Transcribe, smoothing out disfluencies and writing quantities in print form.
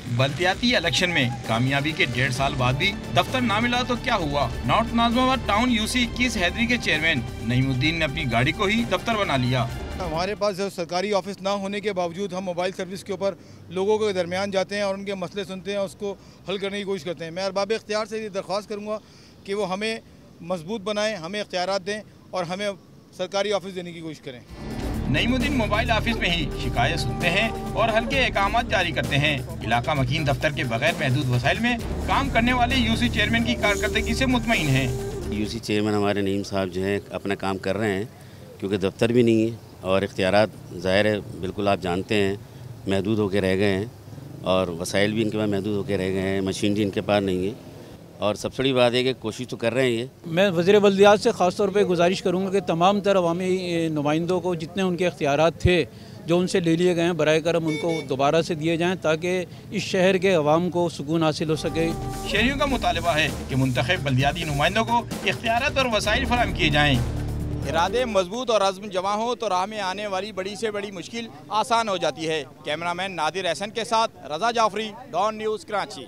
बल्दियाती election में कामयाबी के 1.5 साल बाद भी दफ्तर ना मिला तो क्या हुआ। North Nazimabad town UC 21 Haidri के चेयरमैन नईमुद्दीन ने अपनी गाड़ी को ही दफ्तर बना लिया। हमारे पास सरकारी ऑफिस ना होने के बावजूद हम मोबाइल सर्विस के ऊपर लोगों के दरमियान जाते हैं और उनके मसले सुनते हैं, उसको हल करने की कोशिश करते हैं। मैं अरबाब इख्तियार से ये दरख्वास्त करूँगा कि वो हमें मजबूत बनाएं, हमें इख्तियारात दें और हमें सरकारी ऑफिस देने की कोशिश करें। नईमुद्दीन मोबाइल ऑफिस में ही शिकायत सुनते हैं और हल्के अहकामात जारी करते हैं। इलाका मकीन दफ्तर के बगैर महदूद वसाइल में काम करने वाले यूसी चेयरमैन की कारकर्दगी से मुतमईन हैं। यूसी चेयरमैन हमारे नईम साहब जो हैं अपना काम कर रहे हैं, क्योंकि दफ्तर भी नहीं है और इख्तियारात ज़ाहिर है बिल्कुल आप जानते हैं महदूद होकर रह गए हैं और वसाइल भी इनके पास महदूद होकर रह गए हैं, मशीनरी इनके पास नहीं है। और सबसे बड़ी बात है कि कोशिश तो कर रहे हैं ये। मैं वज़ीर बल्दियात से ख़ास तौर पे गुजारिश करूँगा कि तमाम तर अवामी नुमाइंदों को जितने उनके इख्तियारात थे जो उनसे ले लिए गए हैं बराए करम उनको दोबारा से दिए जाएँ ताकि इस शहर के अवाम को सुकून हासिल हो सके। शहरियों का मुतालबा है कि मुंतखब बल्दियाती नुमाइंदों को इख्तियारात और वसाइल फराहम किए जाएँ। इरादे मजबूत और अज़्म जवां हो तो राह में आने वाली बड़ी से बड़ी मुश्किल आसान हो जाती है। कैमरामैन नादिर एहसन के साथ रज़ा जाफरी, डॉन न्यूज़, कराची।